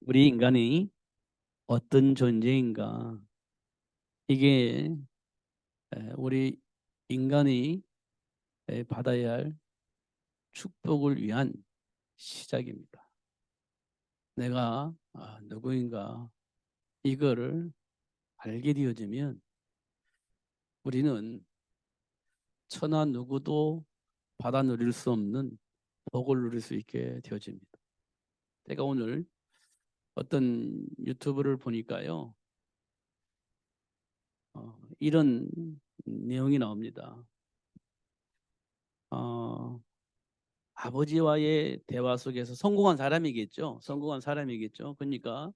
우리 인간이 어떤 존재인가? 이게 우리 인간이 받아야 할 축복을 위한 시작입니다. 내가 누구인가 이거를 알게 되어지면 우리는 천하 누구도 받아 누릴 수 없는 복을 누릴 수 있게 되어집니다. 제가 오늘 어떤 유튜브를 보니까요, 이런 내용이 나옵니다. 어, 아버지와의 대화 속에서 성공한 사람이겠죠. 성공한 사람이겠죠. 그러니까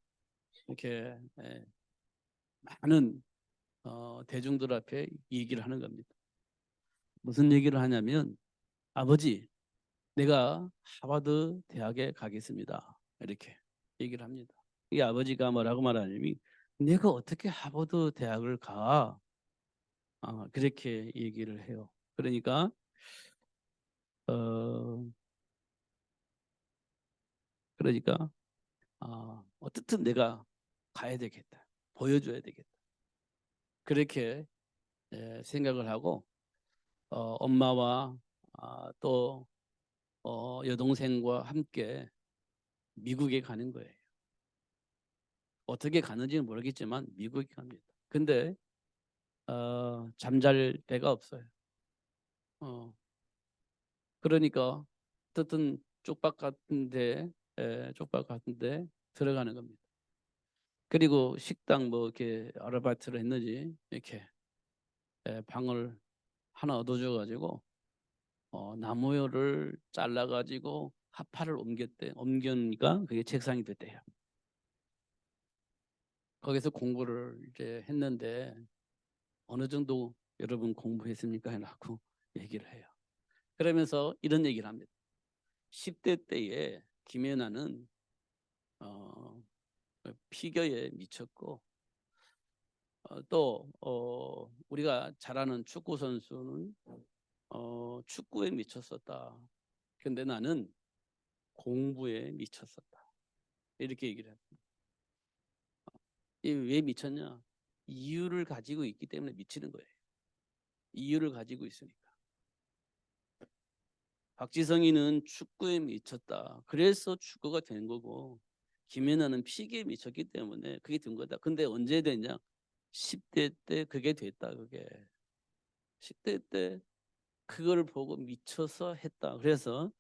이렇게 많은 대중들 앞에 얘기를 하는 겁니다. 무슨 얘기를 하냐면, 아버지, 내가 하버드 대학에 가겠습니다. 이렇게 얘기를 합니다. 이 아버지가 뭐라고 말하냐면, 내가 어떻게 하버드 대학을 가? 그렇게 얘기를 해요. 그러니까 어 그러니까 어떻든 내가 가야 되겠다. 보여줘야 되겠다. 그렇게 생각을 하고 엄마와 또 여동생과 함께 미국에 가는 거예요. 어떻게 가는지는 모르겠지만 미국에 갑니다. 근데 잠잘 데가 없어요. 어, 그러니까 어쨌든 쪽박 같은데 들어가는 겁니다. 그리고 식당 뭐 이렇게 아르바이트를 했는지 이렇게 방을 하나 얻어줘가지고 나무를 잘라가지고 하파를 옮겨니까 그게 책상이 됐대요. 거기서 공부를 이제 했는데 어느 정도 여러분 공부했습니까? 라고 얘기를 해요. 그러면서 이런 얘기를 합니다. 10대 때에 김연아는 어, 피겨에 미쳤고 또 우리가 잘 아는 축구 선수는 축구에 미쳤었다. 근데 나는 공부에 미쳤었다. 이렇게 얘기를 합니다. 왜 미쳤냐? 이유를 가지고 있기 때문에 미치는 거예요. 이유를 가지고 있으니까. 박지성이는 축구에 미쳤다. 그래서 축구가 된 거고 김연아는 피기에 미쳤기 때문에 그게 된 거다. 근데 언제 됐냐? 10대 때 그게 됐다. 그게 10대 때 그걸 보고 미쳐서 했다. 그래서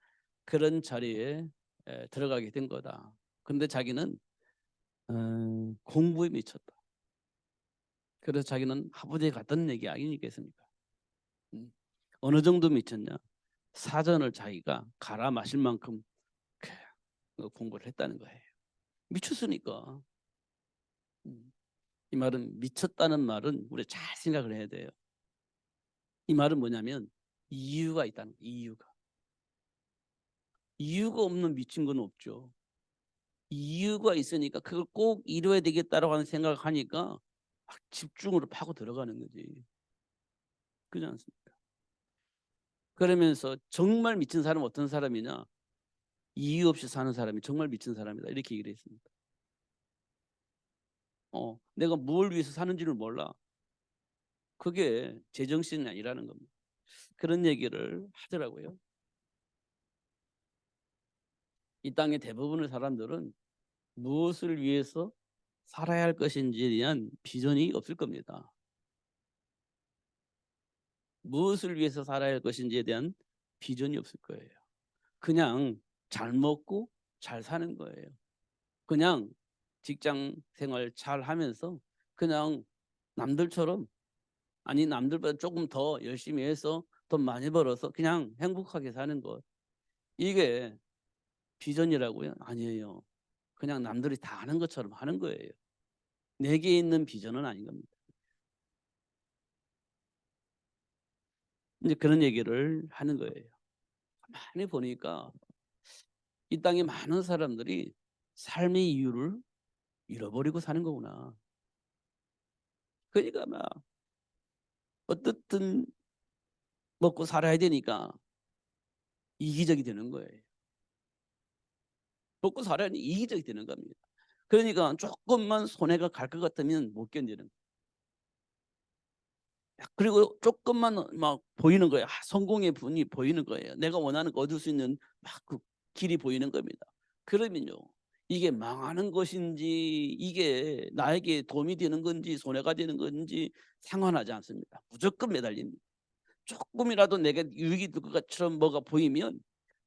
그런 자리에 들어가게 된 거다. 근데 자기는 공부에 미쳤다. 그래서 자기는 하버드에 갔다는 얘기 아니겠습니까? 음. 어느 정도 미쳤냐? 사전을 자기가 갈아 마실 만큼 공부를 했다는 거예요. 미쳤으니까. 음. 이 말은 미쳤다는 말은 우리 잘 생각을 해야 돼요. 이 말은 뭐냐면 이유가 있다는 거예요. 이유가 없는 미친 건 없죠. 이유가 있으니까 그걸 꼭 이뤄야 되겠다라고 하는 생각을 하니까 막 집중으로 파고 들어가는 거지. 그렇지 않습니까? 그러면서 정말 미친 사람은 어떤 사람이냐? 이유 없이 사는 사람이 정말 미친 사람이다. 이렇게 얘기를 했습니다. 내가 뭘 위해서 사는지를 몰라. 그게 제정신이 아니라는 겁니다. 그런 얘기를 하더라고요. 이 땅의 대부분의 사람들은 무엇을 위해서 살아야 할 것인지에 대한 비전이 없을 겁니다. 무엇을 위해서 살아야 할 것인지에 대한 비전이 없을 거예요. 그냥 잘 먹고 잘 사는 거예요. 그냥 직장 생활 잘 하면서 그냥 남들처럼 아니 남들보다 조금 더 열심히 해서 돈 많이 벌어서 그냥 행복하게 사는 것. 이게 비전이라고요? 아니에요. 그냥 남들이 다 하는 것처럼 하는 거예요. 내게 있는 비전은 아닌 겁니다. 이제 그런 얘기를 하는 거예요. 많이 보니까 이 땅에 많은 사람들이 삶의 이유를 잃어버리고 사는 거구나. 그러니까 막 어떻든 먹고 살아야 되니까 이기적이 되는 거예요. 먹고 살아야 이기적이 되는 겁니다. 그러니까 조금만 손해가 갈 것 같으면 못 견디는. 그리고 조금만 막 보이는 거예요. 성공의 분이 보이는 거예요. 내가 원하는 거 얻을 수 있는 막 그 길이 보이는 겁니다. 그러면요, 이게 망하는 것인지 이게 나에게 도움이 되는 건지 손해가 되는 건지 상관하지 않습니다. 무조건 매달립니다. 조금이라도 내게 유익이 될 것처럼 뭐가 보이면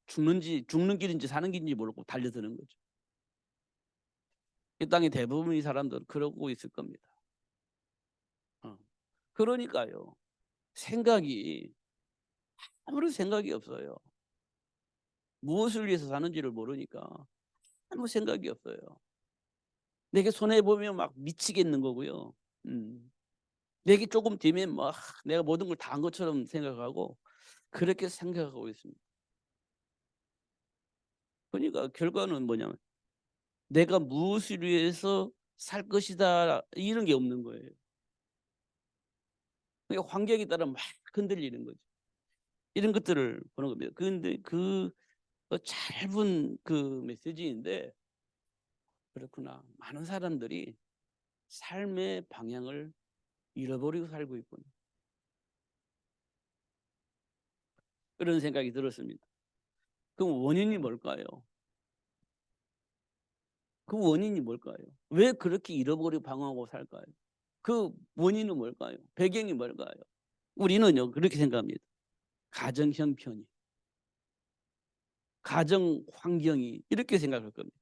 죽는 길인지 사는 길인지 모르고 달려드는 거죠. 이 땅의 대부분의 사람들은 그러고 있을 겁니다. 어. 그러니까요. 생각이 아무런 생각이 없어요. 무엇을 위해서 사는지를 모르니까 아무 생각이 없어요. 내게 손해 보면 막 미치겠는 거고요. 음. 내게 조금 되면 막 내가 모든 걸 다 한 것처럼 생각하고 그렇게 생각하고 있습니다. 그러니까 결과는 뭐냐면 '내가 무엇을 위해서 살 것이다.' 이런 게 없는 거예요. 그러니까 환경에 따라 막 흔들리는 거죠. 이런 것들을 보는 겁니다. 그런데 그 짧은 그 메시지인데, 그렇구나. 많은 사람들이 삶의 방향을 잃어버리고 살고 있구나. 그런 생각이 들었습니다. 그럼 원인이 뭘까요? 그 원인이 뭘까요? 왜 그렇게 잃어버리고 방황하고 살까요? 그 원인은 뭘까요? 배경이 뭘까요? 우리는요, 그렇게 생각합니다. 가정 형편이, 가정 환경이 이렇게 생각할 겁니다.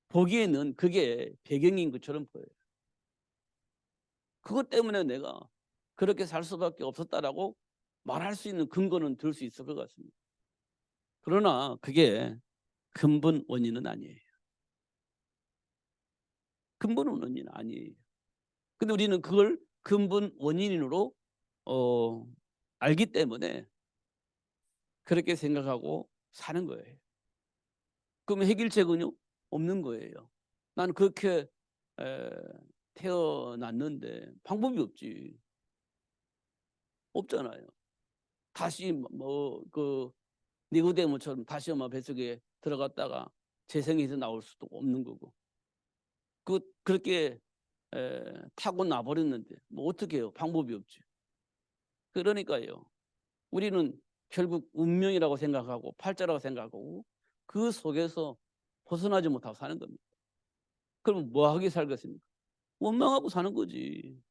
보기에는 그게 배경인 것처럼 보여요. 그것 때문에 내가 그렇게 살 수밖에 없었다라고 말할 수 있는 근거는 들 수 있을 것 같습니다. 그러나 그게 근본 원인은 아니에요. 근본 원인은 아니에요. 근데 우리는 그걸 근본 원인으로 어 알기 때문에 그렇게 생각하고 사는 거예요. 그러면 해결책은요? 없는 거예요. 나는 그렇게 에 태어났는데 방법이 없지. 없잖아요. 다시 그 니고데모처럼 다시 엄마 뱃속에 들어갔다가 재생해서 나올 수도 없는 거고. 그렇게 타고나 버렸는데 뭐 어떻게 해요? 방법이 없지. 그러니까요. 우리는 결국 운명이라고 생각하고 팔자라고 생각하고 그 속에서 벗어나지 못하고 사는 겁니다. 그럼 뭐 하게 살겠습니까? 원망하고 사는 거지.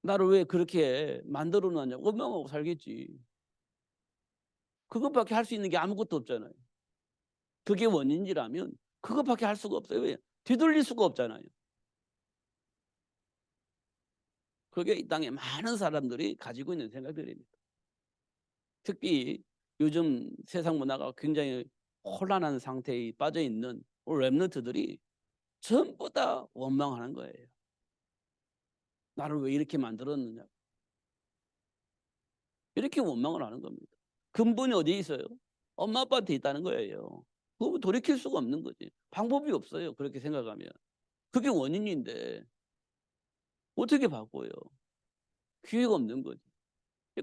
나를 왜 그렇게 만들어 놨냐고 원망하고 살겠지. 그것밖에 할 수 있는 게 아무것도 없잖아요. 그게 원인이라면 그것밖에 할 수가 없어요. 왜? 되돌릴 수가 없잖아요. 그게 이 땅에 많은 사람들이 가지고 있는 생각들입니다. 특히 요즘 세상 문화가 굉장히 혼란한 상태에 빠져 있는 랩런트들이 전부 다 원망하는 거예요. 나를 왜 이렇게 만들었느냐. 이렇게 원망을 하는 겁니다. 근본이 어디에 있어요? 엄마 아빠한테 있다는 거예요. 그거 돌이킬 수가 없는 거지. 방법이 없어요. 그렇게 생각하면. 그게 원인인데 어떻게 바꿔요? 기회가 없는 거지.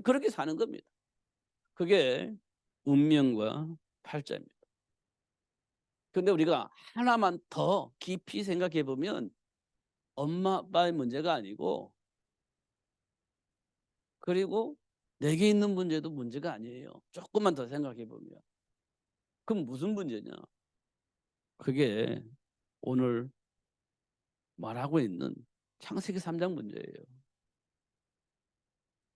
그렇게 사는 겁니다. 그게 운명과 팔자입니다. 근데 우리가 하나만 더 깊이 생각해 보면 엄마 아빠의 문제가 아니고, 그리고 내게 있는 문제도 문제가 아니에요. 조금만 더 생각해 보면. 그럼 무슨 문제냐? 그게 오늘 말하고 있는 창세기 3장 문제예요.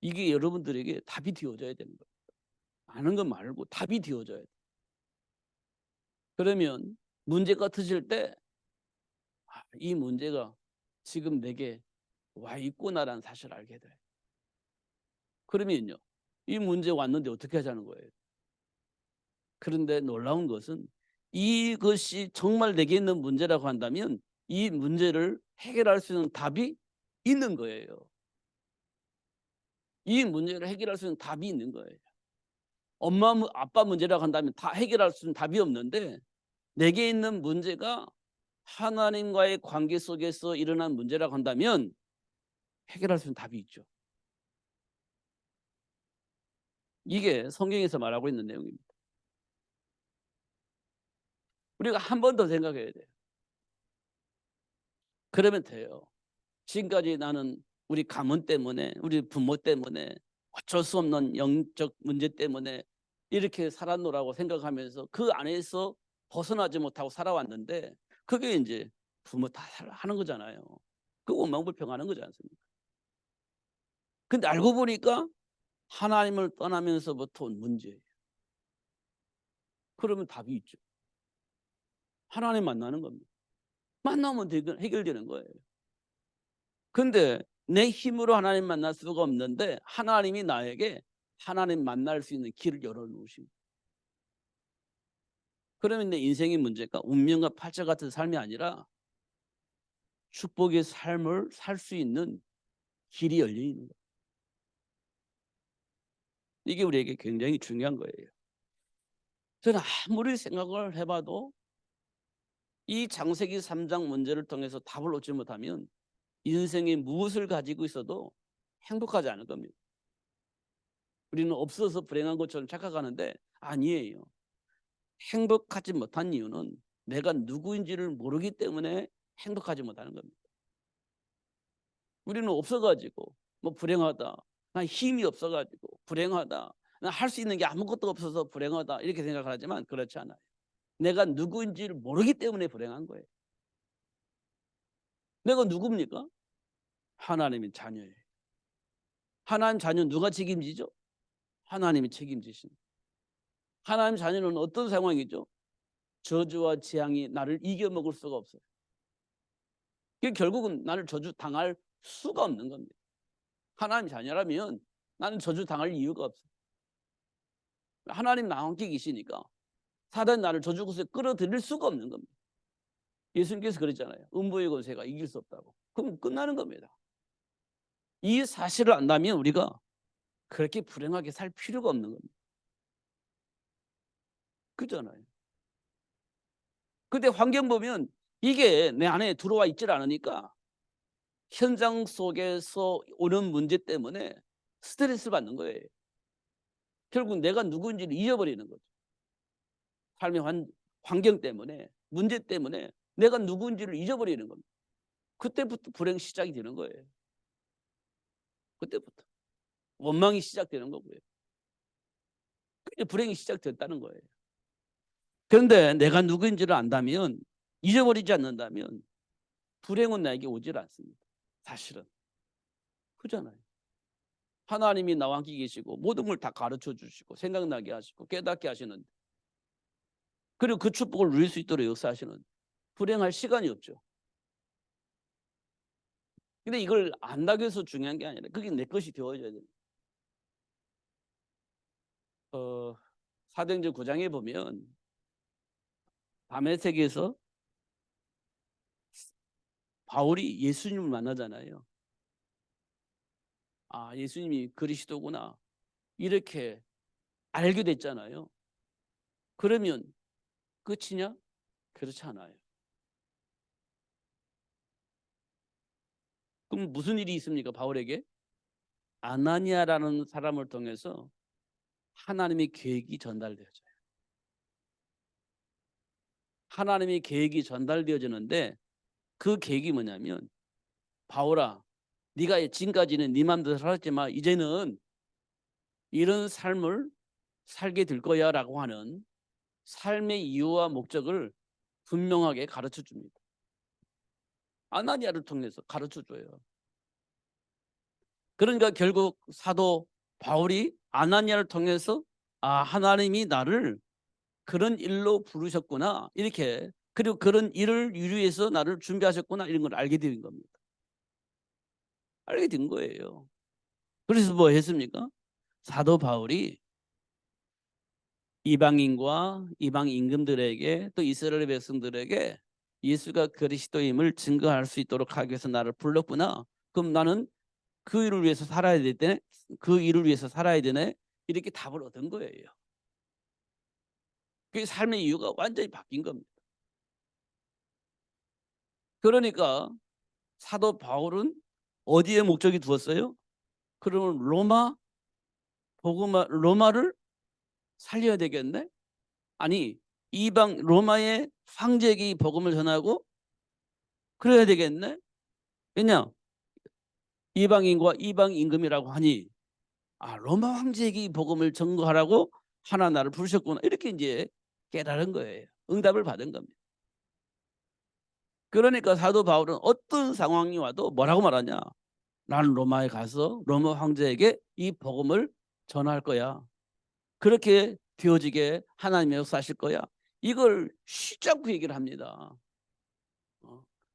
이게 여러분들에게 답이 되어져야 되는 거예요. 아는 것 말고 답이 되어져야 돼요. 그러면 문제가 터질 때 이 문제가 지금 내게 와 있구나라는 사실을 알게 돼. 그러면요, 이 문제 왔는데 어떻게 하자는 거예요. 그런데 놀라운 것은 이것이 정말 내게 있는 문제라고 한다면 이 문제를 해결할 수 있는 답이 있는 거예요. 이 문제를 해결할 수 있는 답이 있는 거예요. 아빠 문제라고 한다면 다 해결할 수 있는 답이 없는데, 내게 있는 문제가 하나님과의 관계 속에서 일어난 문제라고 한다면 해결할 수 있는 답이 있죠. 이게 성경에서 말하고 있는 내용입니다. 우리가 한 번 더 생각해야 돼요. 그러면 돼요. 지금까지 나는 우리 가문 때문에, 우리 부모 때문에, 어쩔 수 없는 영적 문제 때문에 이렇게 살았노라고 생각하면서 그 안에서 벗어나지 못하고 살아왔는데, 그게 이제 부모 탓하는 거잖아요. 그 원망불평하는 거지 않습니까? 근데 알고 보니까 하나님을 떠나면서부터 온 문제예요. 그러면 답이 있죠. 하나님 만나는 겁니다. 만나면 해결되는 거예요. 근데 내 힘으로 하나님 만날 수가 없는데 하나님이 나에게 하나님 만날 수 있는 길을 열어놓으십니다. 그러면 내 인생의 문제가 운명과 팔자 같은 삶이 아니라 축복의 삶을 살 수 있는 길이 열려 있는 거예요. 이게 우리에게 굉장히 중요한 거예요. 저는 아무리 생각을 해봐도 이 창세기 3장 문제를 통해서 답을 얻지 못하면 인생에 무엇을 가지고 있어도 행복하지 않을 겁니다. 우리는 없어서 불행한 것처럼 착각하는데 아니에요. 행복하지 못한 이유는 내가 누구인지를 모르기 때문에 행복하지 못하는 겁니다. 우리는 없어가지고 뭐 불행하다, 난 힘이 없어가지고 불행하다, 난 할 수 있는 게 아무것도 없어서 불행하다 이렇게 생각하지만 그렇지 않아요. 내가 누구인지를 모르기 때문에 불행한 거예요. 내가 누굽니까? 하나님의 자녀예요. 하나님 자녀 누가 책임지죠? 하나님이 책임지십니다. 하나님 자녀는 어떤 상황이죠? 저주와 재앙이 나를 이겨먹을 수가 없어요. 결국은 나를 저주 당할 수가 없는 겁니다. 하나님 자녀라면 나는 저주 당할 이유가 없어요. 하나님 나와 함께 계시니까 사단 나를 저주 곳에 끌어들일 수가 없는 겁니다. 예수님께서 그랬잖아요. 음부의 권세가 이길 수 없다고. 그럼 끝나는 겁니다. 이 사실을 안다면 우리가 그렇게 불행하게 살 필요가 없는 겁니다. 그잖아요. 근데 환경 보면 이게 내 안에 들어와 있질 않으니까 현장 속에서 오는 문제 때문에 스트레스를 받는 거예요. 결국 내가 누구인지를 잊어버리는 거죠. 삶의 환경 때문에, 문제 때문에 내가 누구인지를 잊어버리는 겁니다. 그때부터 불행 시작이 되는 거예요. 그때부터 원망이 시작되는 거고요. 그게 불행이 시작됐다는 거예요. 그런데 내가 누구인지를 안다면, 잊어버리지 않는다면 불행은 나에게 오질 않습니다. 사실은. 그잖아요. 하나님이 나와 함께 계시고 모든 걸 다 가르쳐 주시고 생각나게 하시고 깨닫게 하시는데, 그리고 그 축복을 누릴 수 있도록 역사하시는, 불행할 시간이 없죠. 근데 이걸 안다고 해서 중요한 게 아니라 그게 내 것이 되어져야 됩니다. 사도행전 9장에 보면 다메섹에서 바울이 예수님을 만나잖아요. 아, 예수님이 그리스도구나 이렇게 알게 됐잖아요. 그러면 끝이냐? 그렇지 않아요. 그럼 무슨 일이 있습니까? 바울에게 아나니아라는 사람을 통해서 하나님의 계획이 전달되어져요. 하나님의 계획이 전달되어지는데 그 계획이 뭐냐면, 바울아, 네가 지금까지는 네 마음대로 살았지만 이제는 이런 삶을 살게 될 거야 라고 하는 삶의 이유와 목적을 분명하게 가르쳐 줍니다. 아나니아를 통해서 가르쳐 줘요. 그러니까 결국 사도 바울이 아나니아를 통해서 아, 하나님이 나를 그런 일로 부르셨구나 이렇게, 그리고 그런 일을 위해서 나를 준비하셨구나 이런 걸 알게 된 겁니다. 알게 된 거예요. 그래서 뭐 했습니까? 사도 바울이 이방인과 이방 임금들에게 또 이스라엘 백성들에게 예수가 그리스도임을 증거할 수 있도록 하기 위해서 나를 불렀구나. 그럼 나는 그 일을 위해서 살아야 되네. 그 일을 위해서 살아야 되네. 이렇게 답을 얻은 거예요. 그 삶의 이유가 완전히 바뀐 겁니다. 그러니까 사도 바울은 어디에 목적이 두었어요? 그러면 로마를 살려야 되겠네? 아니, 이방 로마의 황제에게 이 복음을 전하고 그래야 되겠네. 왜냐? 이방인과 이방 임금이라고 하니 로마 황제에게 이 복음을 전거하라고 하나 나를 부르셨구나. 이렇게 이제 깨달은 거예요. 응답을 받은 겁니다. 그러니까 사도 바울은 어떤 상황이 와도 뭐라고 말하냐? 나는 로마에 가서 로마 황제에게 이 복음을 전할 거야. 그렇게 되어지게 하나님이 역사하실 거야. 이걸 쉬지 않고 얘기를 합니다.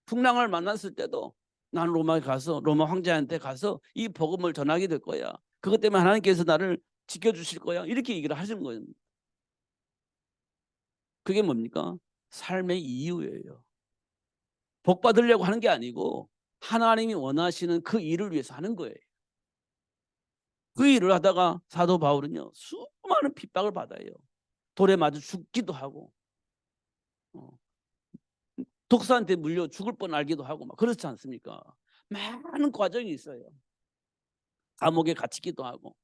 풍랑을 만났을 때도 나는 로마에 가서 로마 황제한테 가서 이 복음을 전하게 될 거야. 그것 때문에 하나님께서 나를 지켜주실 거야. 이렇게 얘기를 하시는 거예요. 그게 뭡니까? 삶의 이유예요. 복 받으려고 하는 게 아니고 하나님이 원하시는 그 일을 위해서 하는 거예요. 그 일을 하다가 사도 바울은요, 수많은 핍박을 받아요. 돌에 맞아 죽기도 하고, 독사한테 물려 죽을 뻔 알기도 하고, 막 그렇지 않습니까? 많은 과정이 있어요. 감옥에 갇히기도 하고.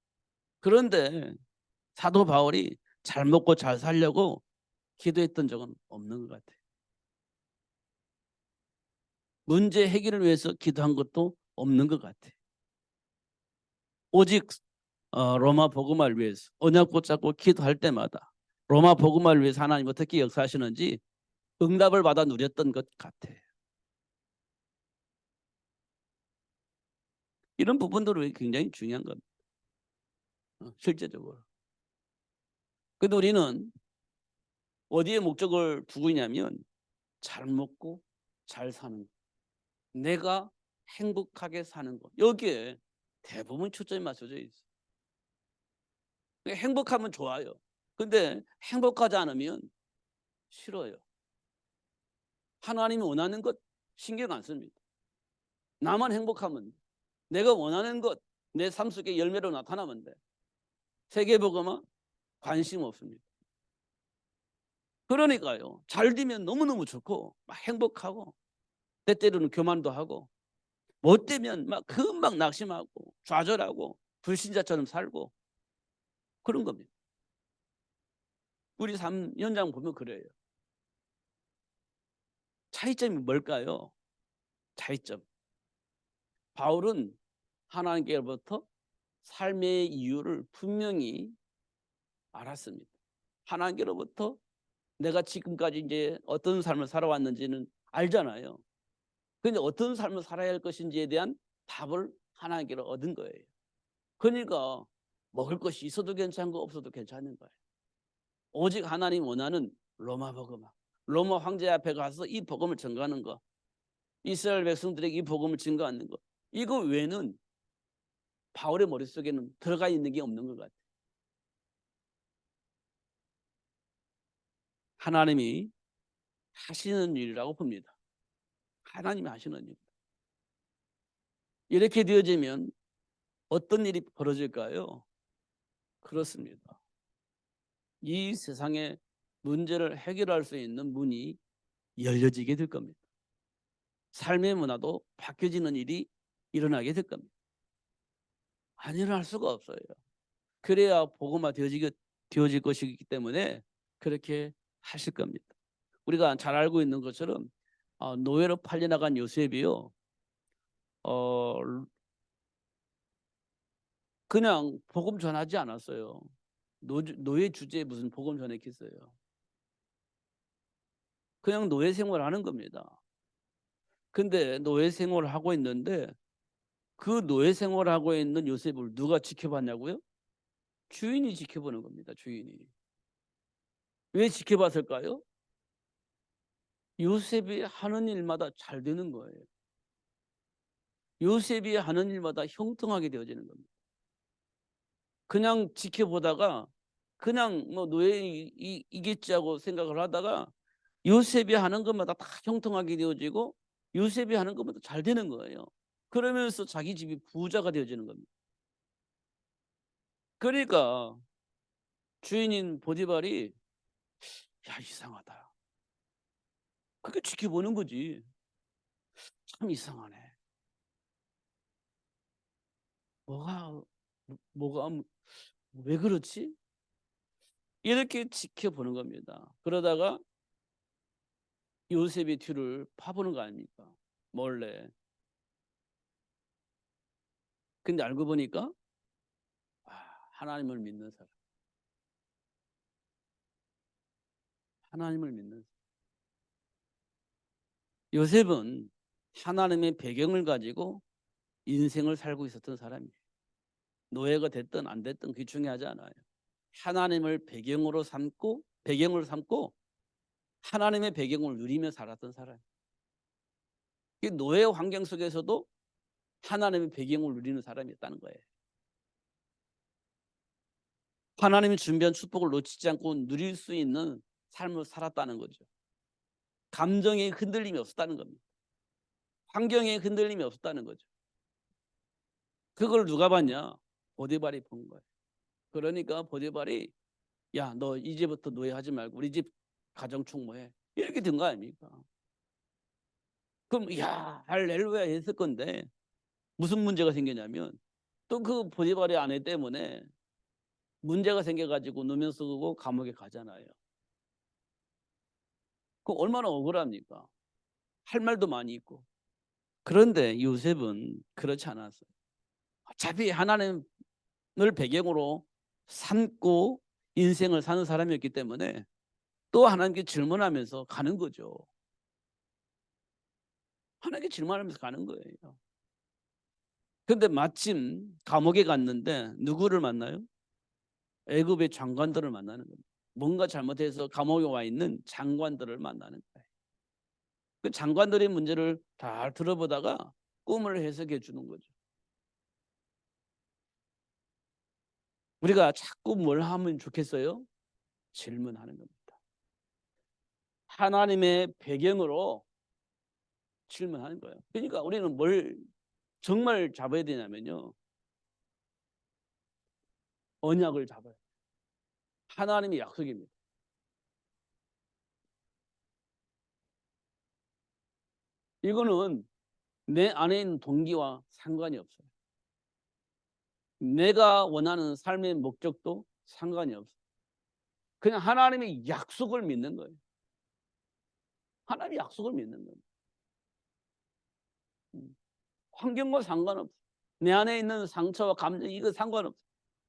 그런데 사도 바울이 잘 먹고 잘 살려고 기도했던 적은 없는 것 같아요. 문제 해결을 위해서 기도한 것도 없는 것 같아요. 오직 로마 복음화를 위해서 언약 붙잡고 기도할 때마다 로마 복음화를 위해서 하나님 어떻게 역사하시는지 응답을 받아 누렸던 것 같아요. 이런 부분들이 굉장히 중요한 겁니다. 실제적으로. 근데 우리는 어디에 목적을 두고 있냐면 잘 먹고 잘 사는 것, 내가 행복하게 사는 것, 여기에 대부분 초점이 맞춰져 있어요. 행복하면 좋아요. 근데 행복하지 않으면 싫어요. 하나님이 원하는 것 신경 안 씁니다. 나만 행복하면 돼. 내가 원하는 것 내 삶 속에 열매로 나타나면 돼. 세계복음화 관심 없습니다. 그러니까요. 잘 되면 너무너무 좋고 막 행복하고 때때로는 교만도 하고 못 되면 막 금방 낙심하고 좌절하고 불신자처럼 살고 그런 겁니다. 우리 삶 현장 보면 그래요. 차이점이 뭘까요? 차이점. 바울은 하나님께로부터 삶의 이유를 분명히 알았습니다. 하나님께로부터 내가 지금까지 이제 어떤 삶을 살아왔는지는 알잖아요. 근데 어떤 삶을 살아야 할 것인지에 대한 답을 하나님께로 얻은 거예요. 그러니까 먹을 것이 있어도 괜찮고 없어도 괜찮은 거예요. 오직 하나님 원하는 로마 복음화. 로마 황제 앞에 가서 이 복음을 전가하는 거. 이스라엘 백성들에게 이 복음을 증거하는 거. 이거 외에는 바울의 머릿속에는 들어가 있는 게 없는 것 같아요. 하나님이 하시는 일이라고 봅니다. 하나님이 하시는 일. 이렇게 되어지면 어떤 일이 벌어질까요? 그렇습니다. 이 세상의 문제를 해결할 수 있는 문이 열려지게 될 겁니다. 삶의 문화도 바뀌어지는 일이 일어나게 될 겁니다. 안 일어날 수가 없어요. 그래야 복음화 되어질 것이기 때문에 그렇게 하실 겁니다. 우리가 잘 알고 있는 것처럼 노예로 팔려나간 요셉이요. 어, 그냥 복음 전하지 않았어요. 노예 주제에 무슨 복음 전했겠어요. 그냥 노예 생활하는 겁니다. 근데 노예 생활을 하고 있는데 그 노예 생활을 하고 있는 요셉을 누가 지켜봤냐고요? 주인이 지켜보는 겁니다. 주인이. 왜 지켜봤을까요? 요셉이 하는 일마다 잘 되는 거예요. 요셉이 하는 일마다 형통하게 되어지는 겁니다. 그냥 지켜보다가 그냥 뭐 노예이겠지 하고 생각을 하다가 요셉이 하는 것마다 다 형통하게 되어지고 요셉이 하는 것마다 잘 되는 거예요. 그러면서 자기 집이 부자가 되어지는 겁니다. 그러니까 주인인 보디발이 야 이상하다. 그렇게 지켜보는 거지. 참 이상하네. 뭐가 왜 그렇지? 이렇게 지켜보는 겁니다. 그러다가 요셉의 뒤를 파보는 거 아닙니까? 몰래. 근데 알고 보니까 아, 하나님을 믿는 사람. 하나님을 믿는 사람. 요셉은 하나님의 배경을 가지고 인생을 살고 있었던 사람이에요. 노예가 됐든 안 됐든 그게 중요하지 않아요. 하나님을 배경으로 삼고 하나님의 배경을 누리며 살았던 사람. 이 노예 환경 속에서도 하나님의 배경을 누리는 사람이었다는 거예요. 하나님이 준비한 축복을 놓치지 않고 누릴 수 있는 삶을 살았다는 거죠. 감정의 흔들림이 없었다는 겁니다. 환경의 흔들림이 없었다는 거죠. 그걸 누가 봤냐? 보디발이 본 거예요. 그러니까 보디발이 야, 너 이제부터 노예하지 말고 우리 집 가정 충모해. 이렇게 된 거 아닙니까? 그럼 야, 할렐루야 했을 건데 무슨 문제가 생기냐면 또 그 보디발의 아내 때문에 문제가 생겨가지고 누명 쓰고 감옥에 가잖아요. 그 얼마나 억울합니까? 할 말도 많이 있고. 그런데 요셉은 그렇지 않았어요. 어차피 하나님을 배경으로 삼고 인생을 사는 사람이었기 때문에 또 하나님께 질문하면서 가는 거죠. 하나님께 질문하면서 가는 거예요. 근데 마침 감옥에 갔는데 누구를 만나요? 애굽의 장관들을 만나는 겁니다. 뭔가 잘못해서 감옥에 와 있는 장관들을 만나는 거예요. 그 장관들의 문제를 다 들어보다가 꿈을 해석해 주는 거죠. 우리가 자꾸 뭘 하면 좋겠어요? 질문하는 겁니다. 하나님의 배경으로 질문하는 거예요. 그러니까 우리는 뭘 정말 잡아야 되냐면요. 언약을 잡아요. 하나님의 약속입니다. 이거는 내 안에 있는 동기와 상관이 없어요. 내가 원하는 삶의 목적도 상관이 없어요. 그냥 하나님의 약속을 믿는 거예요. 하나님의 약속을 믿는 거예요. 환경과 상관없어요. 내 안에 있는 상처와 감정 이거 상관없어요.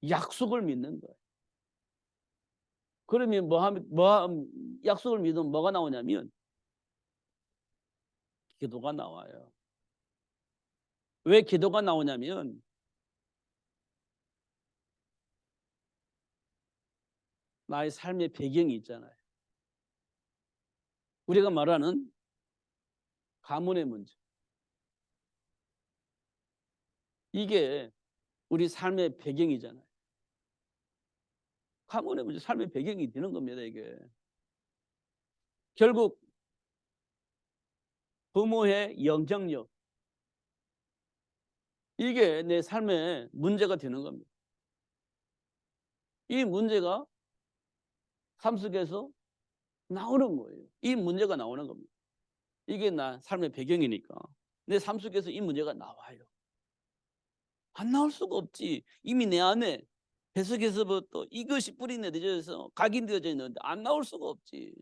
약속을 믿는 거예요. 그러면 약속을 믿으면 뭐가 나오냐면 기도가 나와요. 왜 기도가 나오냐면 나의 삶의 배경이 있잖아요. 우리가 말하는 가문의 문제. 이게 우리 삶의 배경이잖아요. 가문의 문제, 삶의 배경이 되는 겁니다, 이게. 결국 부모의 영향력, 이게 내 삶의 문제가 되는 겁니다. 이 문제가 삶 속에서 나오는 거예요. 이 문제가 나오는 겁니다. 이게 나 삶의 배경이니까 내 삶 속에서 이 문제가 나와요. 안 나올 수가 없지. 이미 내 안에 배속에서부터 이것이 뿌리 내려져서 각인되어져 있는데 안 나올 수가 없지.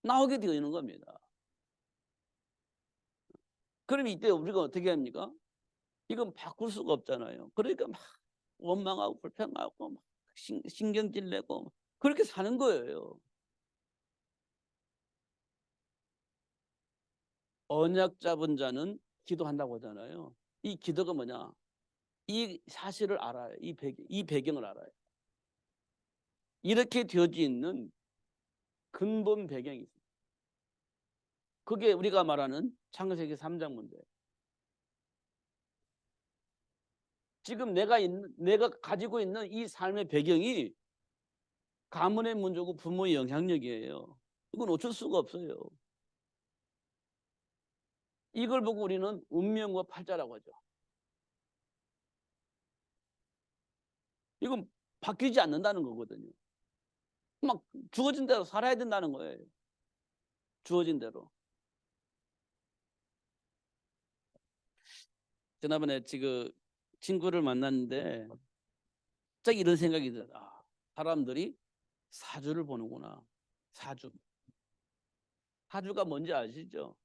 나오게 되어 있는 겁니다. 그럼 이때 우리가 어떻게 합니까? 이건 바꿀 수가 없잖아요. 그러니까 막 원망하고 불평하고 막 신경질 내고 그렇게 사는 거예요. 언약 잡은 자는 기도한다고 하잖아요. 이 기도가 뭐냐? 이 사실을 알아요. 이 배경을 알아요. 이렇게 되어져 있는 근본 배경이 있습니다. 그게 우리가 말하는 창세기 3장 문제예요. 지금 내가 가지고 있는 이 삶의 배경이 가문의 문제고 부모의 영향력이에요. 이건 어쩔 수가 없어요. 이걸 보고 우리는 운명과 팔자라고 하죠. 이건 바뀌지 않는다는 거거든요. 막 주어진 대로 살아야 된다는 거예요. 주어진 대로. 지난번에 지금 친구를 만났는데 딱 이런 생각이 들어요. 사람들이 사주를 보는구나. 사주. 사주가 뭔지 아시죠?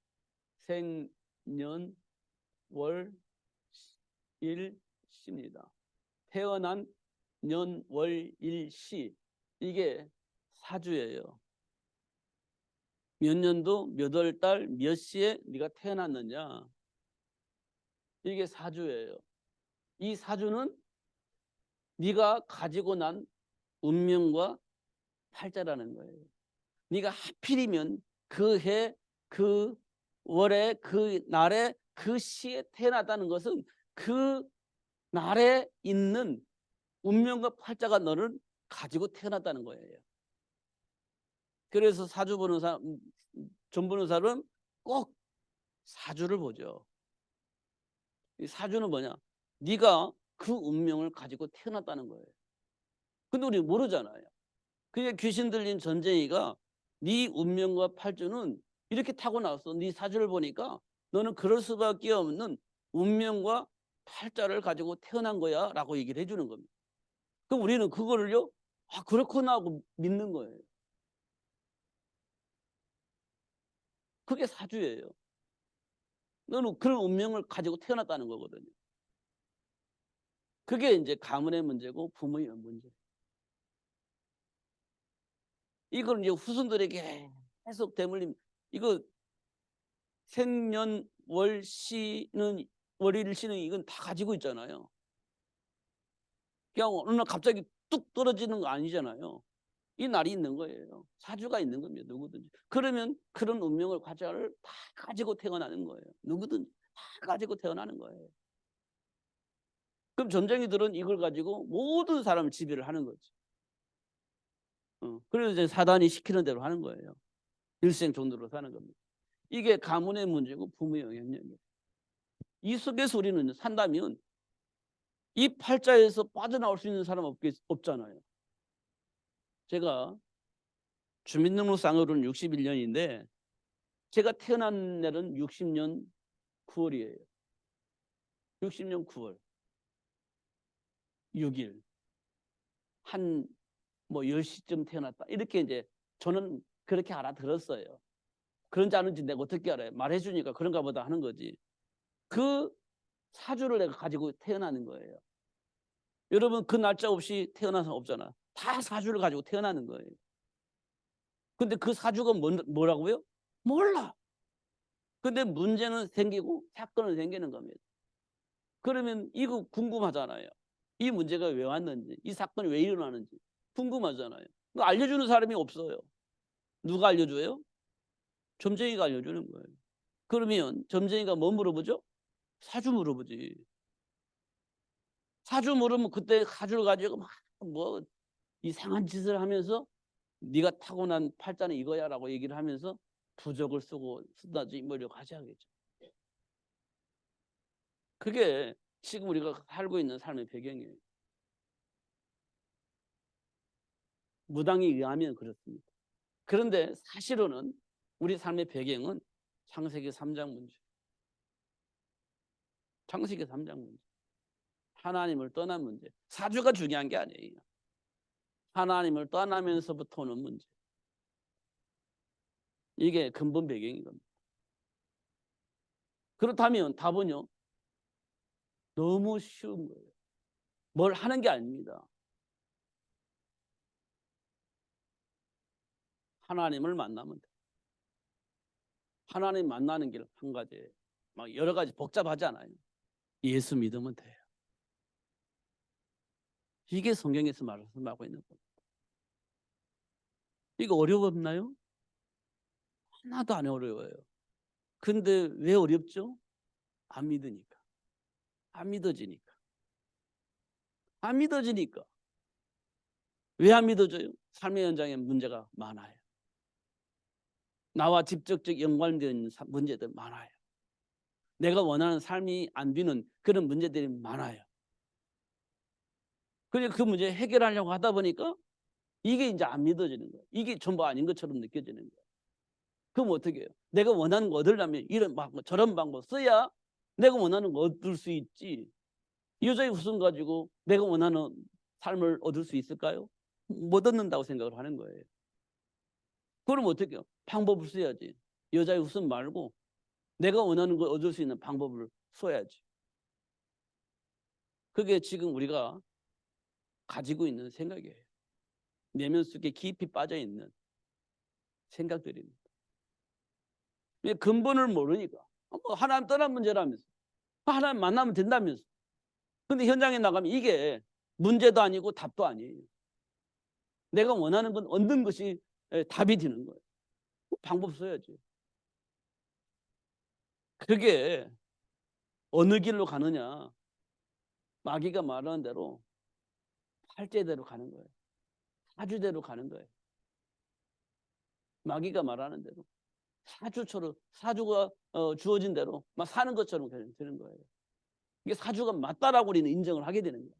생, 년, 월, 일, 시입니다. 태어난 년, 월, 일, 시. 이게 사주예요. 몇 년도, 몇 월 달, 몇 시에 네가 태어났느냐. 이게 사주예요. 이 사주는 네가 가지고 난 운명과 팔자라는 거예요. 네가 하필이면 그 해, 그 월에, 그 날에, 그 시에 태어났다는 것은 그 날에 있는 운명과 팔자가 너를 가지고 태어났다는 거예요. 그래서 사주 보는 사람, 점 보는 사람은 꼭 사주를 보죠. 이 사주는 뭐냐? 네가 그 운명을 가지고 태어났다는 거예요. 근데 우리 모르잖아요. 그게 귀신 들린 전쟁이가 네 운명과 팔주는 이렇게 타고났어. 네 사주를 보니까 너는 그럴 수밖에 없는 운명과 팔자를 가지고 태어난 거야 라고 얘기를 해주는 겁니다. 그럼 우리는 그거를요, 아 그렇구나 하고 믿는 거예요. 그게 사주예요. 너는 그런 운명을 가지고 태어났다는 거거든요. 그게 이제 가문의 문제고 부모의 문제. 이걸 이제 후손들에게 계속 대물림. 이거 생년 월시는 월일시는 이건 다 가지고 있잖아요. 그냥 어느 날 갑자기 뚝 떨어지는 거 아니잖아요. 이 날이 있는 거예요. 사주가 있는 겁니다. 누구든지. 그러면 그런 운명을 과자를 다 가지고 태어나는 거예요. 누구든지 다 가지고 태어나는 거예요. 그럼 점쟁이들은 이걸 가지고 모든 사람을 지배를 하는 거지. 그래서 이제 사단이 시키는 대로 하는 거예요. 일생존으로 사는 겁니다. 이게 가문의 문제고 부모의 영향력이에요. 이 속에서 우리는 산다면 이 팔자에서 빠져나올 수 있는 사람 없잖아요. 제가 주민등록상으로는 61년인데 제가 태어난 날은 60년 9월이에요. 60년 9월 6일 한 뭐 10시쯤 태어났다. 이렇게 이제 저는 그렇게 알아들었어요. 그런지 아는지 내가 어떻게 알아요? 말해주니까 그런가 보다 하는 거지. 그 사주를 내가 가지고 태어나는 거예요. 여러분 그 날짜 없이 태어난 사람 없잖아. 다 사주를 가지고 태어나는 거예요. 근데 그 사주가 뭐라고요? 몰라. 근데 문제는 생기고 사건은 생기는 겁니다. 그러면 이거 궁금하잖아요. 이 문제가 왜 왔는지, 이 사건이 왜 일어나는지 궁금하잖아요. 알려주는 사람이 없어요. 누가 알려줘요? 점쟁이가 알려주는 거예요. 그러면 점쟁이가 뭐 물어보죠? 사주 물어보지. 사주 물으면 그때 사주를 가지고 막 뭐 이상한 짓을 하면서 네가 타고난 팔자는 이거야라고 얘기를 하면서 부적을 쓰고 쓴다지 뭐 이렇게 하셔야겠죠. 그게 지금 우리가 살고 있는 삶의 배경이에요. 무당에 의하면 그렇습니다. 그런데 사실은 우리 삶의 배경은 창세기 3장 문제. 창세기 3장 문제. 하나님을 떠난 문제. 사주가 중요한 게 아니에요. 하나님을 떠나면서부터 오는 문제. 이게 근본 배경인 겁니다. 그렇다면 답은요. 너무 쉬운 거예요. 뭘 하는 게 아닙니다. 하나님을 만나면 돼. 하나님 만나는 길 한 가지예요. 막 여러 가지 복잡하지 않아요. 예수 믿으면 돼요. 이게 성경에서 말씀하고 있는 겁니다. 이거 어려웠나요? 하나도 안 어려워요. 근데 왜 어렵죠? 안 믿으니까. 안 믿어지니까. 안 믿어지니까. 왜 안 믿어져요? 삶의 현장에 문제가 많아요. 나와 직접적 연관된 문제들 많아요. 내가 원하는 삶이 안 되는 그런 문제들이 많아요. 그래서 그 문제 해결하려고 하다 보니까 이게 이제 안 믿어지는 거예요. 이게 전부 아닌 것처럼 느껴지는 거예요. 그럼 어떻게 해요? 내가 원하는 거 얻으려면 이런 방법 저런 방법 써야 내가 원하는 거 얻을 수 있지. 여자의 후손 가지고 내가 원하는 삶을 얻을 수 있을까요? 못 얻는다고 생각을 하는 거예요. 그럼 어떻게 해요? 방법을 써야지. 여자의 후손 말고 내가 원하는 걸 얻을 수 있는 방법을 써야지. 그게 지금 우리가 가지고 있는 생각이에요. 내면 속에 깊이 빠져 있는 생각들입니다. 왜 근본을 모르니까. 뭐 하나님 떠난 문제라면서. 하나님 만나면 된다면서. 근데 현장에 나가면 이게 문제도 아니고 답도 아니에요. 내가 원하는 건 얻는 것이 답이 되는 거예요. 방법 써야지. 그게 어느 길로 가느냐. 마귀가 말하는 대로 팔제대로 가는 거예요. 사주대로 가는 거예요. 마귀가 말하는 대로 사주처럼 사주가 주어진 대로 막 사는 것처럼 되는 거예요. 이게 사주가 맞다라고 우리는 인정을 하게 되는 거예요.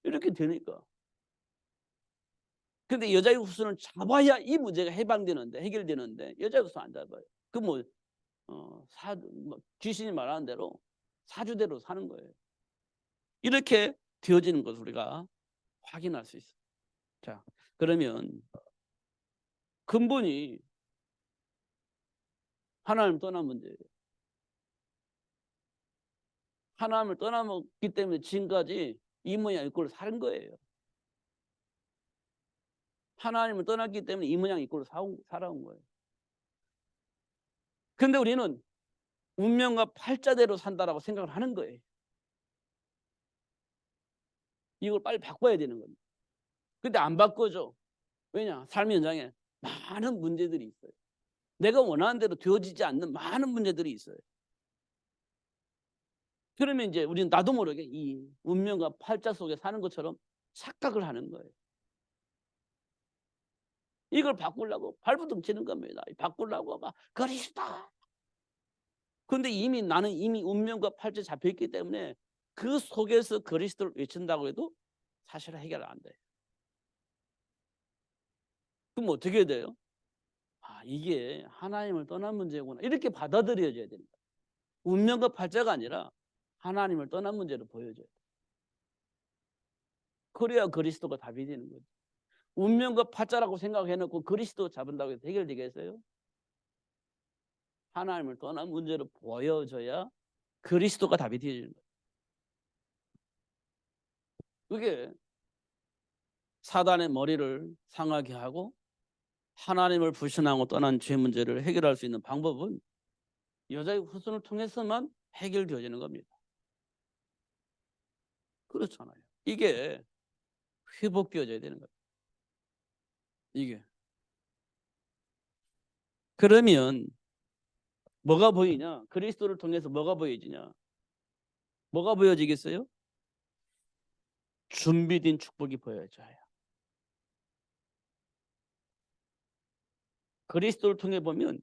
이렇게 되니까. 근데 여자의 후손을 잡아야 이 문제가 해방되는데 해결되는데 여자의 후손 안 잡아요. 그 뭐 귀신이 말하는 대로 사주대로 사는 거예요. 이렇게 되어지는 것을 우리가 확인할 수 있어요. 자, 그러면 근본이 하나님을 떠난 문제예요. 하나님을 떠나먹기 때문에 지금까지 이 모양 이 꼴을 사는 거예요. 하나님을 떠났기 때문에 이 모양 이 꼴을 살아온 거예요. 근데 우리는 운명과 팔자대로 산다라고 생각을 하는 거예요. 이걸 빨리 바꿔야 되는 겁니다. 근데 안 바꿔줘. 왜냐? 삶의 현장에 많은 문제들이 있어요. 내가 원하는 대로 되어지지 않는 많은 문제들이 있어요. 그러면 이제 우리는 나도 모르게 이 운명과 팔자 속에 사는 것처럼 착각을 하는 거예요. 이걸 바꾸려고 발부둥 치는 겁니다. 바꾸려고 막 그리스도. 근데 나는 이미 운명과 팔자에 잡혀있기 때문에 그 속에서 그리스도를 외친다고 해도 사실은 해결 안 돼요. 그럼 어떻게 돼요? 아, 이게 하나님을 떠난 문제구나. 이렇게 받아들여져야 됩니다. 운명과 팔자가 아니라 하나님을 떠난 문제로 보여줘야 돼요. 그래야 그리스도가 답이 되는 거죠. 운명과 팔자라고 생각해놓고 그리스도 잡은다고 해서 해결되겠어요? 하나님을 떠난 문제로 보여줘야 그리스도가 답이 되는 거예요. 그게 사단의 머리를 상하게 하고 하나님을 불신하고 떠난 죄 문제를 해결할 수 있는 방법은 여자의 후손을 통해서만 해결되어지는 겁니다. 그렇잖아요. 이게 회복되어져야 되는 거예요. 이게. 그러면 뭐가 보이냐? 그리스도를 통해서 뭐가 보여지냐? 뭐가 보여지겠어요? 준비된 축복이 보여져요. 그리스도를 통해 보면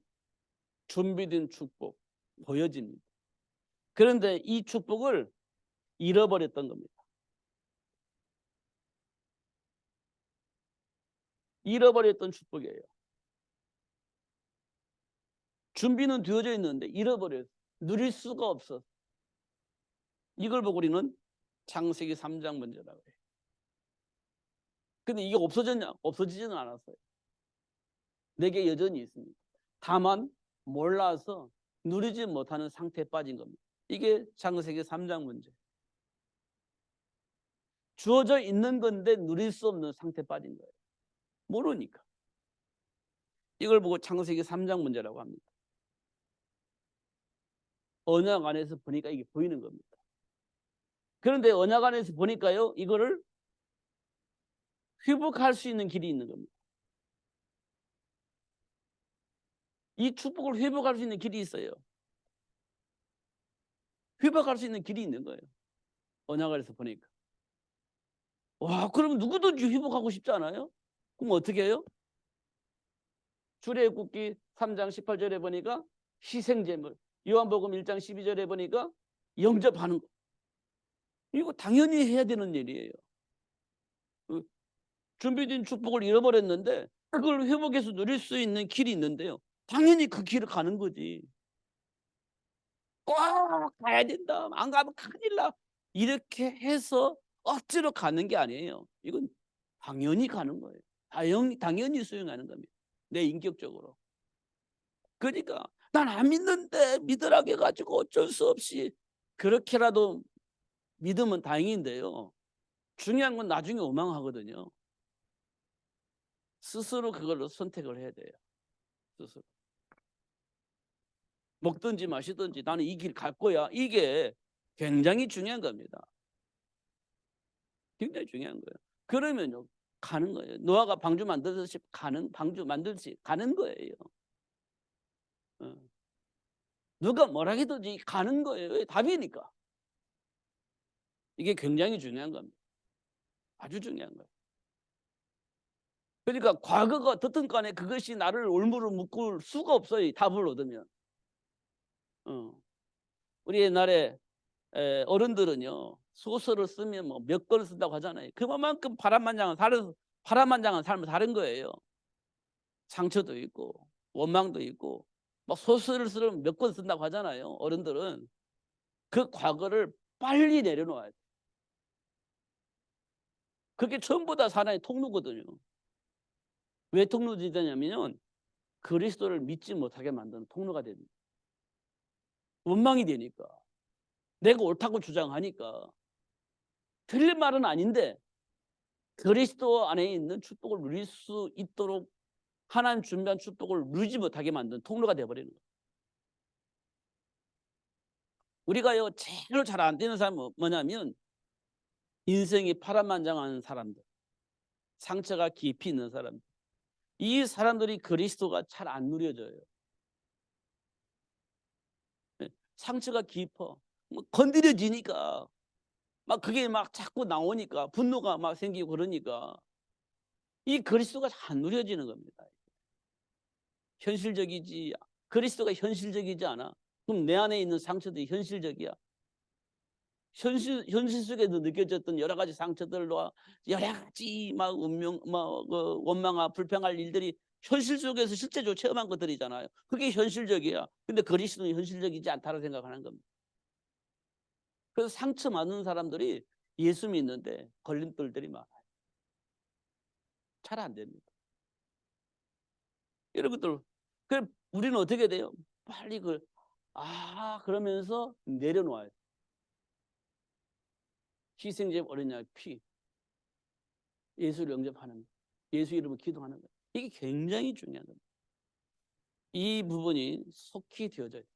준비된 축복 보여집니다. 그런데 이 축복을 잃어버렸던 겁니다. 잃어버렸던 축복이에요. 준비는 되어져 있는데 잃어버렸어요. 누릴 수가 없어. 이걸 보고 우리는 창세기 3장 문제라고 해요. 근데 이게 없어졌냐? 없어지지는 않았어요. 내게 여전히 있습니다. 다만 몰라서 누리지 못하는 상태에 빠진 겁니다. 이게 창세기 3장 문제. 주어져 있는 건데 누릴 수 없는 상태에 빠진 거예요. 모르니까. 이걸 보고 창세기 3장 문제라고 합니다. 언약 안에서 보니까 이게 보이는 겁니다. 그런데 언약 안에서 보니까요, 이거를 회복할 수 있는 길이 있는 겁니다. 이 축복을 회복할 수 있는 길이 있어요. 회복할 수 있는 길이 있는 거예요. 언약 안에서 보니까. 와, 그러면 누구든지 회복하고 싶지 않아요? 그럼 어떻게 해요? 출애굽기 3장 18절에 보니까 희생제물, 요한복음 1장 12절에 보니까 영접하는 거. 이거 당연히 해야 되는 일이에요. 준비된 축복을 잃어버렸는데 그걸 회복해서 누릴 수 있는 길이 있는데요. 당연히 그 길을 가는 거지. 꼭 가야 된다. 안 가면 큰일 나. 이렇게 해서 억지로 가는 게 아니에요. 이건 당연히 가는 거예요. 당연히 수용하는 겁니다. 내 인격적으로. 그러니까 난 안 믿는데 믿으라고 해가지고 어쩔 수 없이 그렇게라도 믿으면 다행인데요. 중요한 건 나중에 원망하거든요. 스스로 그걸로 선택을 해야 돼요. 스스로. 먹든지 마시든지 나는 이 길 갈 거야. 이게 굉장히 중요한 겁니다. 굉장히 중요한 거예요. 그러면요 가는 거예요. 노아가 방주 만들듯이 방주 만들듯이 가는 거예요. 누가 뭐라 해도지 가는 거예요. 답이니까. 이게 굉장히 중요한 겁니다. 아주 중요한 거예요. 그러니까 과거가 어떻든 간에 그것이 나를 올무로 묶을 수가 없어요. 답을 얻으면. 우리 옛날에 어른들은요 소설을 쓰면 뭐 몇 권을 쓴다고 하잖아요. 그만큼 파란만장한 삶을 사는 거예요. 상처도 있고 원망도 있고 막 소설을 쓰면 몇 권 쓴다고 하잖아요. 어른들은 그 과거를 빨리 내려놓아야 돼. 그게 전부 다 사나의 통로거든요. 왜 통로지되냐면 그리스도를 믿지 못하게 만드는 통로가 됩니다. 원망이 되니까 내가 옳다고 주장하니까 틀린 말은 아닌데 그리스도 안에 있는 축복을 누릴 수 있도록 하나님 준비한 축복을 누리지 못하게 만든 통로가 되어버리는 거예요. 우리가요 제일 잘 안 되는 사람은 뭐냐면 인생이 파란만장한 사람들, 상처가 깊이 있는 사람들, 이 사람들이 그리스도가 잘 안 누려져요. 상처가 깊어 뭐 건드려지니까 막 그게 막 자꾸 나오니까 분노가 막 생기고 그러니까 이 그리스도가 잘 안 누려지는 겁니다. 현실적이지 그리스도가 현실적이지 않아. 그럼 내 안에 있는 상처들이 현실적이야. 현실 속에서 느껴졌던 여러 가지 상처들과 여러 가지 막 운명, 원망과 불평할 일들이 현실 속에서 실제적으로 체험한 것들이잖아요. 그게 현실적이야. 근데 그리스도는 현실적이지 않다고 생각하는 겁니다. 그래서 상처 많은 사람들이 예수 믿는데 걸림돌들이 많아요. 잘 안 됩니다. 여러분들, 그럼 우리는 어떻게 돼요? 빨리 그러면서 내려놓아요. 희생제물 어린 양의 피, 예수를 영접하는 것, 예수 이름으로 기도하는 것. 이게 굉장히 중요한 겁니다. 이 부분이 속히 되어져야 돼요.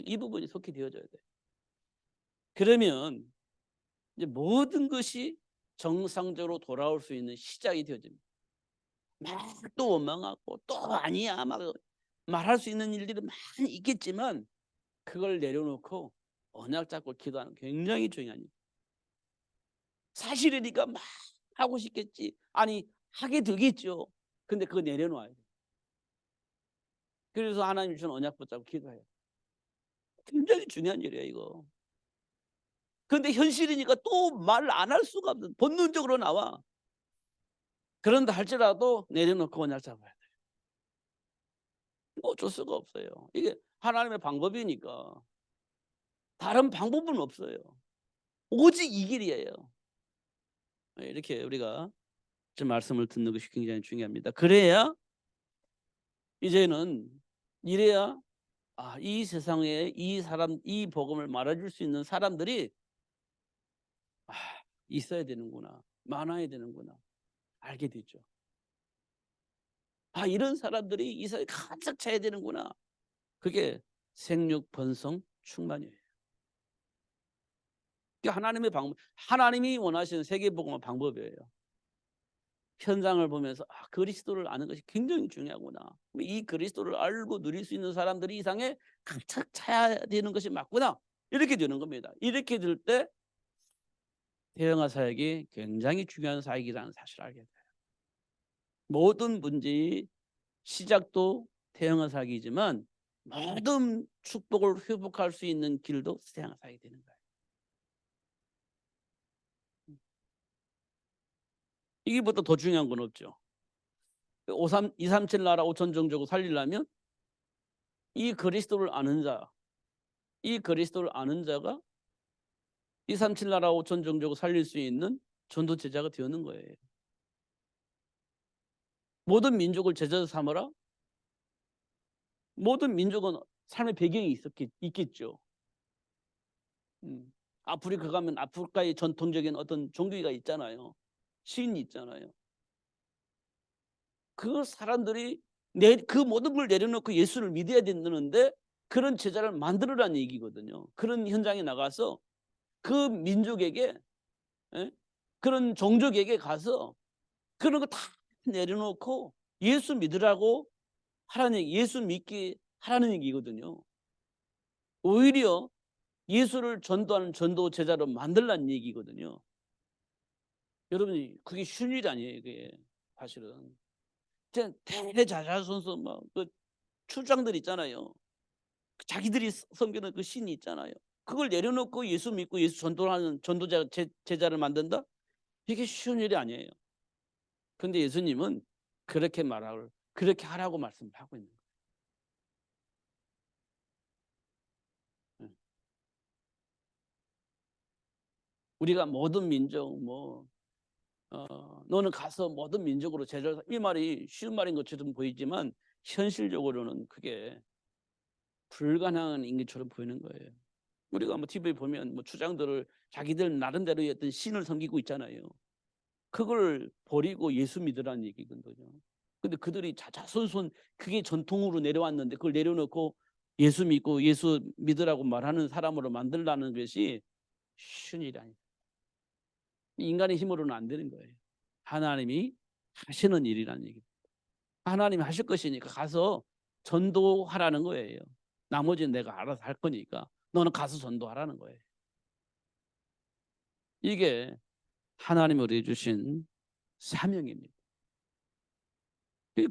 이 부분이 속히 되어져야 돼요. 그러면 이제 모든 것이 정상적으로 돌아올 수 있는 시작이 되어집니다. 막 또 원망하고 또 아니야 막 말할 수 있는 일들이 많이 있겠지만 그걸 내려놓고 언약 잡고 기도하는 게 굉장히 중요한 일. 사실이니까 막 하고 싶겠지. 아니 하게 되겠죠. 근데 그거 내려놔야 돼. 그래서 하나님 주신 언약 붙잡고 기도해요. 굉장히 중요한 일이에요 이거. 그런데 현실이니까 또 말을 안 할 수가 없어. 본능적으로 나와. 그런다 할지라도 내려놓고 언약 잡아야 돼요. 어쩔 수가 없어요. 이게 하나님의 방법이니까. 다른 방법은 없어요. 오직 이 길이에요. 이렇게 우리가 좀 말씀을 듣는 것이 굉장히 중요합니다. 그래야 이제는 이래야 이 세상에 이 복음을 말해줄 수 있는 사람들이 있어야 되는구나, 많아야 되는구나 알게 되죠. 이런 사람들이 이 세상에 가득 차야 되는구나. 그게 생육 번성 충만이에요. 하나님의 방법, 하나님이 원하시는 세계복음의 방법이에요. 현장을 보면서 그리스도를 아는 것이 굉장히 중요하구나. 이 그리스도를 알고 누릴 수 있는 사람들이 이 상에 가득 차야 되는 것이 맞구나. 이렇게 되는 겁니다. 이렇게 될 때 대형화 사역이 굉장히 중요한 사역이라는 사실을 알게 돼요. 모든 문제의 시작도 대형화 사역이지만 모든 축복을 회복할 수 있는 길도 대형화 사역이 되는 거예요. 이게보다 더 중요한 건 없죠. 237 나라 5천 종족을 살리려면 이 그리스도를 아는 자가 237 나라 5천 종족을 살릴 수 있는 전도 제자가 되는 거예요. 모든 민족을 제자 삼으라. 모든 민족은 삶의 배경이 있겠죠. 아프리카 가면 아프리카의 전통적인 어떤 종교가 있잖아요. 시인이 있잖아요. 그 사람들이 그 모든 걸 내려놓고 예수를 믿어야 된다는데 그런 제자를 만들으라는 얘기거든요. 그런 현장에 나가서 그 민족에게, 예? 그런 종족에게 가서 그런 거 다 내려놓고 예수 믿으라고 하라는 얘기, 예수 믿게 하라는 얘기거든요. 오히려 예수를 전도하는 전도 제자로 만들라는 얘기거든요. 여러분이 그게 쉬운 일이 아니에요. 그게 사실은 대대자자손손 막그 출장들 있잖아요. 자기들이 섬기는 그 신이 있잖아요. 그걸 내려놓고 예수 믿고 예수 전도하는 전도자 제자를 만든다? 이게 쉬운 일이 아니에요. 근데 예수님은 그렇게 하라고 말씀을 하고 있는 거예요. 우리가 모든 민족 너는 가서 모든 민족으로 제자를 이 말이 쉬운 말인 것처럼 보이지만 현실적으로는 그게 불가능한 인기처럼 보이는 거예요. 우리가 TV에 보면 추장들을 자기들 나름대로의 어떤 신을 섬기고 있잖아요. 그걸 버리고 예수 믿으라는 얘기거든요. 근데 그들이 자자손손 그게 전통으로 내려왔는데 그걸 내려놓고 예수 믿고 예수 믿으라고 말하는 사람으로 만들라는 것이 쉬운 일이 아니에요. 인간의 힘으로는 안 되는 거예요. 하나님이 하시는 일이라는 얘기입니다. 하나님이 하실 것이니까 가서 전도하라는 거예요. 나머지는 내가 알아서 할 거니까 너는 가서 전도하라는 거예요. 이게 하나님이 우리에게 주신 사명입니다.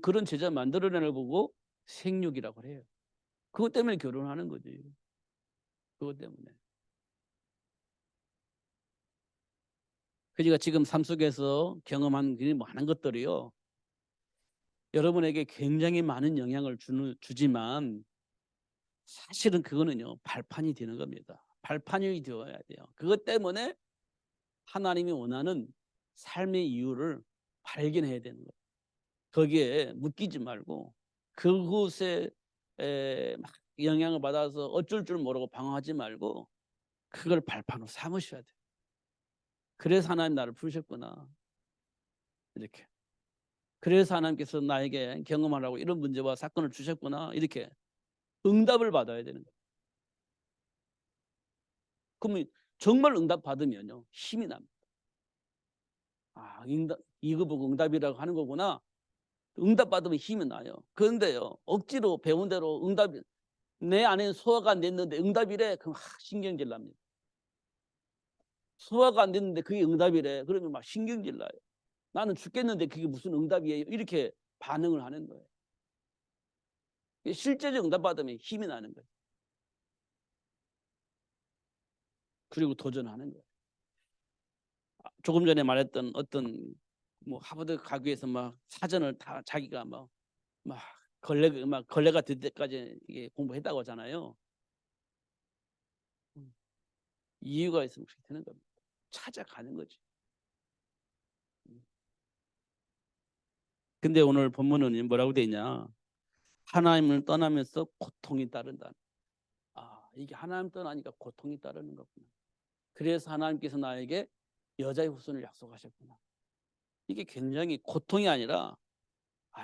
그런 제자 만들어내는 걸 보고 생육이라고 해요. 그것 때문에 결혼하는 거지. 그것 때문에. 그러니까 지금 삶 속에서 경험한 많은 것들이요. 여러분에게 굉장히 많은 영향을 주지만 사실은 그거는요. 발판이 되는 겁니다. 발판이 되어야 돼요. 그것 때문에 하나님이 원하는 삶의 이유를 발견해야 되는 거예요. 거기에 묶이지 말고 그곳에 막 영향을 받아서 어쩔 줄 모르고 방황하지 말고 그걸 발판으로 삼으셔야 돼요. 그래서 하나님 나를 부르셨구나. 이렇게. 그래서 하나님께서 나에게 경험하라고 이런 문제와 사건을 주셨구나. 이렇게 응답을 받아야 되는 거예요. 그러면 정말 응답 받으면요. 힘이 납니다. 아, 이거 보고 응답이라고 하는 거구나. 응답 받으면 힘이 나요. 그런데요. 억지로 배운 대로 응답이 내 안에 소화가 안 됐는데 응답이래. 그럼 신경질 납니다. 소화가 안 됐는데 그게 응답이래. 그러면 막 신경질 나요. 나는 죽겠는데 그게 무슨 응답이에요? 이렇게 반응을 하는 거예요. 실제적 응답 받으면 힘이 나는 거예요. 그리고 도전하는 거예요. 조금 전에 말했던 어떤 하버드 가교에서 막 사전을 다 자기가 막 걸레가 될 때까지 이게 공부했다고 하잖아요. 이유가 있으면 그렇게 되는 겁니다. 찾아가는 거지. 근데 오늘 본문은 뭐라고 돼 있냐? 하나님을 떠나면서 고통이 따른다. 아, 이게 하나님 떠나니까 고통이 따르는 거구나. 그래서 하나님께서 나에게 여자의 후손을 약속하셨구나. 이게 굉장히 고통이 아니라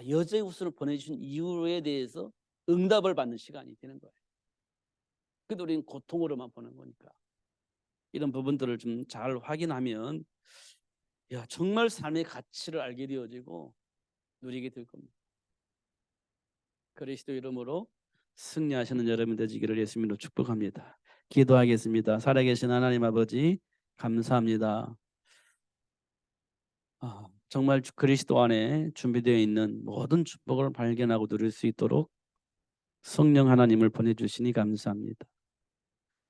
여자의 후손을 보내주신 이유에 대해서 응답을 받는 시간이 되는 거예요. 그래도 우리는 고통으로만 보는 거니까. 이런 부분들을 좀 잘 확인하면 정말 삶의 가치를 알게 되어지고 누리게 될 겁니다. 그리스도 이름으로 승리하시는 여러분 되시기를 예수님으로 축복합니다. 기도하겠습니다. 살아계신 하나님 아버지 감사합니다. 정말 그리스도 안에 준비되어 있는 모든 축복을 발견하고 누릴 수 있도록 성령 하나님을 보내주시니 감사합니다.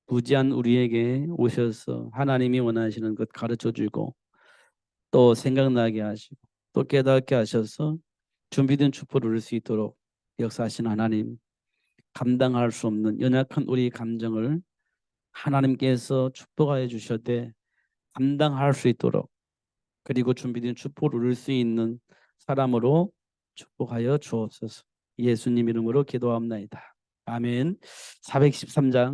무지한 우리에게 오셔서 하나님이 원하시는 것 가르쳐주고 또 생각나게 하시고 또 깨닫게 하셔서 준비된 축복을 누릴 수 있도록 역사하신 하나님, 감당할 수 없는 연약한 우리 감정을 하나님께서 축복하여 주셔되 감당할 수 있도록, 그리고 준비된 축복을 누릴 수 있는 사람으로 축복하여 주옵소서. 예수님 이름으로 기도합나이다. 아멘. 413장